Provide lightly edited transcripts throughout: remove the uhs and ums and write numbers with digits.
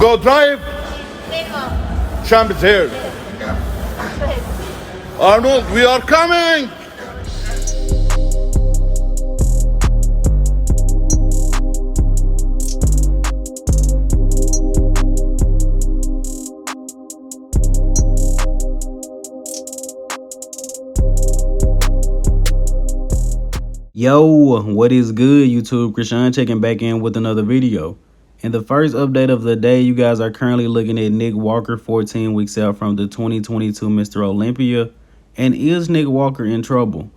Go drive. Champ is here. Arnold, we are coming. Yo, what is good, YouTube? Krishan checking back in with another video. In the first update of the day, you guys are currently looking at Nick Walker 14 weeks out from the 2022 Mr. Olympia. And is Nick Walker in trouble?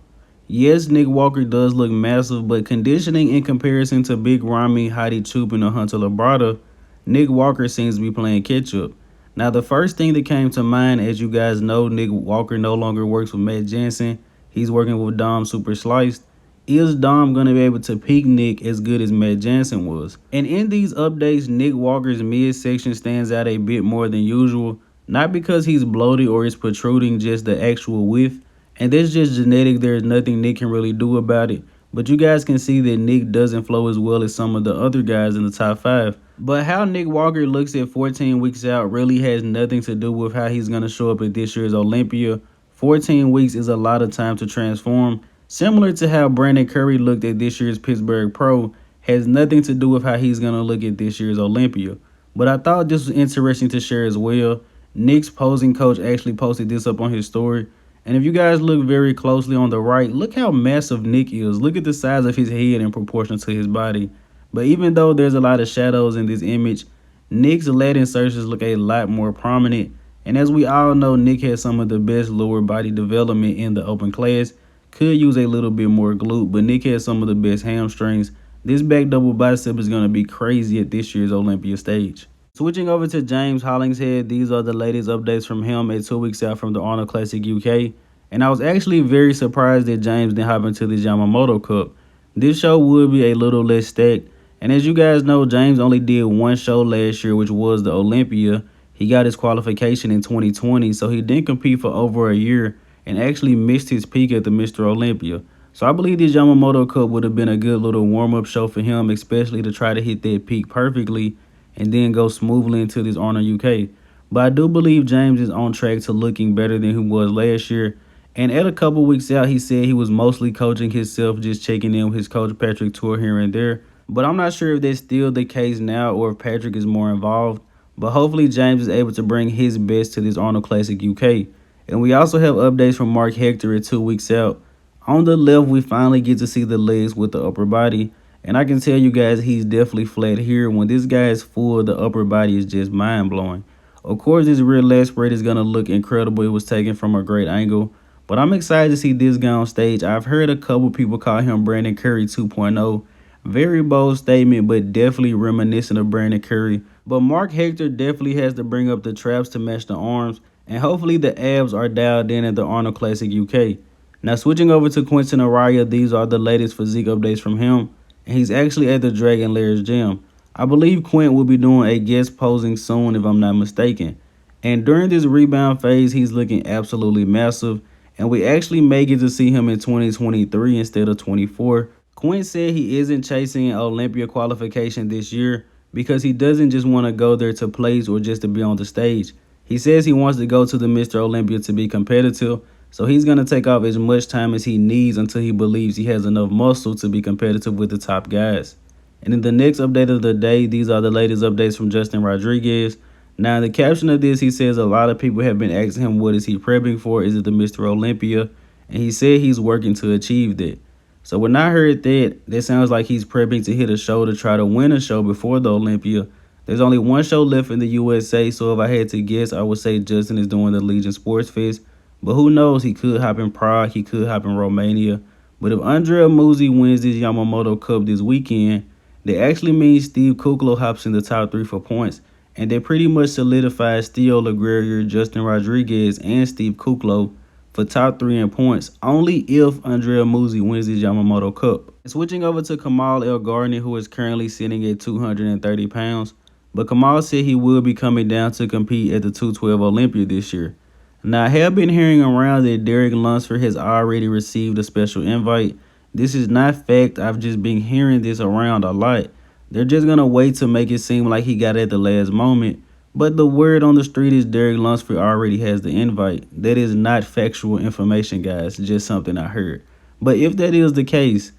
Yes, Nick Walker does look massive, but conditioning in comparison to Big Ramy, Heidi Chupin, or Hunter Labrada, Nick Walker seems to be playing catch up. Now, the first thing that came to mind, as you guys know, Nick Walker no longer works with Matt Jansen. He's working with Dom Super Sliced. Is Dom going to be able to peak Nick as good as Matt Jansen was? And in these updates, Nick Walker's midsection stands out a bit more than usual. Not because he's bloated or is protruding, just the actual width. And that's just genetic. There's nothing Nick can really do about it. But you guys can see that Nick doesn't flow as well as some of the other guys in the top 5. But how Nick Walker looks at 14 weeks out really has nothing to do with how he's going to show up at this year's Olympia. 14 weeks is a lot of time to transform. Similar to how Brandon Curry looked at this year's Pittsburgh Pro, has nothing to do with how he's going to look at this year's Olympia. But I thought this was interesting to share as well. Nick's posing coach actually posted this up on his story. And if you guys look very closely on the right, look how massive Nick is. Look at the size of his head in proportion to his body. But even though there's a lot of shadows in this image, Nick's lat insertions look a lot more prominent. And as we all know, Nick has some of the best lower body development in the open class. Could use a little bit more glute, but Nick has some of the best hamstrings. This back double bicep is going to be crazy at this year's Olympia stage. Switching over to James Hollingshead, these are the latest updates from him at 2 weeks out from the Arnold Classic UK. And I was actually very surprised that James didn't hop into this Yamamoto Cup. This show would be a little less stacked. And as you guys know, James only did one show last year, which was the Olympia. He got his qualification in 2020, so he didn't compete for over a year and actually missed his peak at the Mr. Olympia. So I believe this Yamamoto Cup would have been a good little warm-up show for him, especially to try to hit that peak perfectly and then go smoothly into this Arnold UK. But I do believe James is on track to looking better than he was last year. And at a couple weeks out, he said he was mostly coaching himself, just checking in with his coach Patrick Tour here and there. But I'm not sure if that's still the case now or if Patrick is more involved. But hopefully James is able to bring his best to this Arnold Classic UK. And we also have updates from Marc Hector at 2 weeks out. On the left, we finally get to see the legs with the upper body. And I can tell you guys he's definitely flat here. When this guy is full, the upper body is just mind-blowing. Of course, this rear leg spread is going to look incredible. It was taken from a great angle. But I'm excited to see this guy on stage. I've heard a couple people call him Brandon Curry 2.0. Very bold statement, but definitely reminiscent of Brandon Curry. But Marc Hector definitely has to bring up the traps to match the arms. And hopefully the abs are dialed in at the Arnold Classic UK. Now switching over to Quinton Eriya, these are the latest physique updates from him. And he's actually at the Dragon Lairs gym. I believe Quint will be doing a guest posing soon if I'm not mistaken. And during this rebound phase, he's looking absolutely massive. And we actually may get to see him in 2023 instead of 24. Quint said he isn't chasing an Olympia qualification this year because he doesn't just want to go there to place or just to be on the stage. He says he wants to go to the Mr. Olympia to be competitive, so he's going to take off as much time as he needs until he believes he has enough muscle to be competitive with the top guys. And in the next update of the day, these are the latest updates from Justin Rodriguez. Now, in the caption of this, he says a lot of people have been asking him what is he prepping for? Is it the Mr. Olympia? And he said he's working to achieve that. So when I heard that sounds like he's prepping to hit a show to try to win a show before the Olympia. There's only one show left in the USA, so if I had to guess, I would say Justin is doing the Legion Sports Fest. But who knows? He could hop in Prague. He could hop in Romania. But if Andrea Muzi wins this Yamamoto Cup this weekend, that actually means Steve Kuklo hops in the top 3 for points. And that pretty much solidifies Theo LaGuerrier, Justin Rodriguez, and Steve Kuklo for top 3 in points, only if Andrea Muzi wins this Yamamoto Cup. Switching over to Kamal Elgargni, who is currently sitting at 230 pounds. But Kamal said he will be coming down to compete at the 212 Olympia this year. Now, I have been hearing around that Derek Lunsford has already received a special invite. This is not fact. I've just been hearing this around a lot. They're just going to wait to make it seem like he got it at the last moment. But the word on the street is Derek Lunsford already has the invite. That is not factual information, guys, just something I heard. But if that is the case,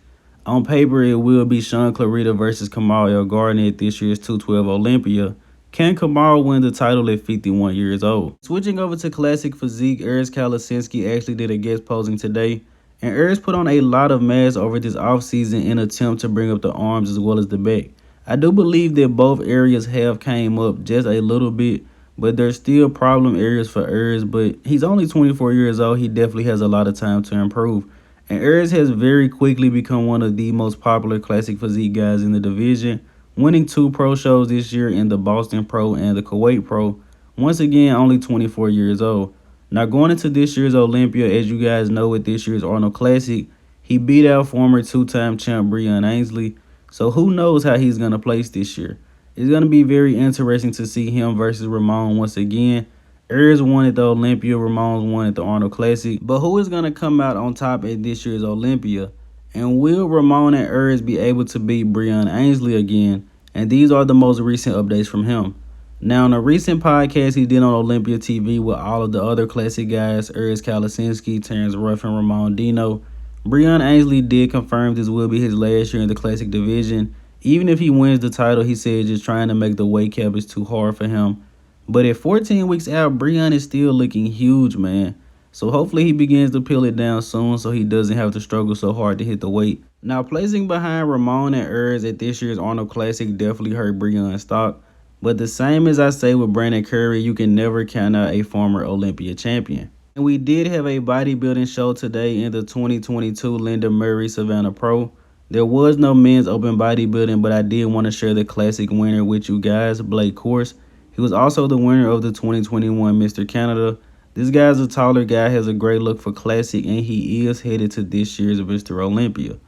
on paper it will be Sean Clarita versus Kamal Elgargni at this year's 212 Olympia. Can Kamal win the title at 51 years old? Switching over to classic physique, Urs Kalencinski actually did a guest posing today. And Urs put on a lot of mass over this offseason in an attempt to bring up the arms as well as the back. I do believe that both areas have came up just a little bit, but there's still problem areas for Urs, but he's only 24 years old. He definitely has a lot of time to improve. And Urs has very quickly become one of the most popular classic physique guys in the division, winning 2 pro shows this year in the Boston Pro and the Kuwait Pro. Once again, only 24 years old. Now going into this year's Olympia, as you guys know, with this year's Arnold Classic, he beat out former 2-time champ Breon Ansley. So who knows how he's going to place this year. It's going to be very interesting to see him versus Ramon once again. Urs won at the Olympia, Ramon's won at the Arnold Classic. But who is going to come out on top at this year's Olympia? And will Ramon and Urs be able to beat Breon Ansley again? And these are the most recent updates from him. Now, in a recent podcast he did on Olympia TV with all of the other classic guys, Urs Kalencinski, Terrence Ruffin, Ramon Dino, Breon Ansley did confirm this will be his last year in the classic division. Even if he wins the title, he said just trying to make the weight cap is too hard for him. But at 14 weeks out, Breon is still looking huge, man. So hopefully he begins to peel it down soon so he doesn't have to struggle so hard to hit the weight. Now, placing behind Ramon and Urs at this year's Arnold Classic definitely hurt Breon's stock. But the same as I say with Brandon Curry, you can never count out a former Olympia champion. And we did have a bodybuilding show today in the 2022 Linda Murray Savannah Pro. There was no men's open bodybuilding, but I did want to share the classic winner with you guys, Blake Course. He was also the winner of the 2021 Mr. Canada. This guy's a taller guy, has a great look for classic, and he is headed to this year's Mr. Olympia.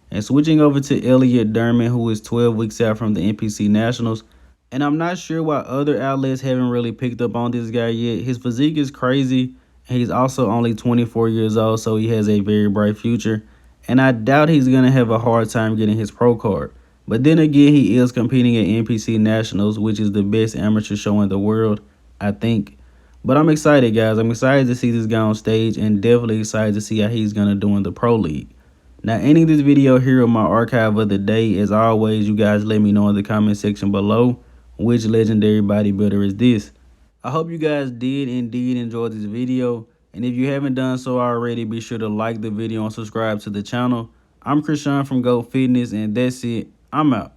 And switching over to Elliot Dermond, who is 12 weeks out from the NPC Nationals. And I'm not sure why other outlets haven't really picked up on this guy yet. His physique is crazy. He's also only 24 years old, so he has a very bright future. And I doubt he's going to have a hard time getting his pro card. But then again, he is competing at NPC Nationals, which is the best amateur show in the world, I think. But I'm excited, guys. I'm excited to see this guy on stage and definitely excited to see how he's going to do in the pro league. Now, ending this video here with my archive of the day. As always, you guys let me know in the comment section below which legendary bodybuilder is this. I hope you guys did indeed enjoy this video. And if you haven't done so already, be sure to like the video and subscribe to the channel. I'm Krishan from Go Fitness, and that's it. I'm out.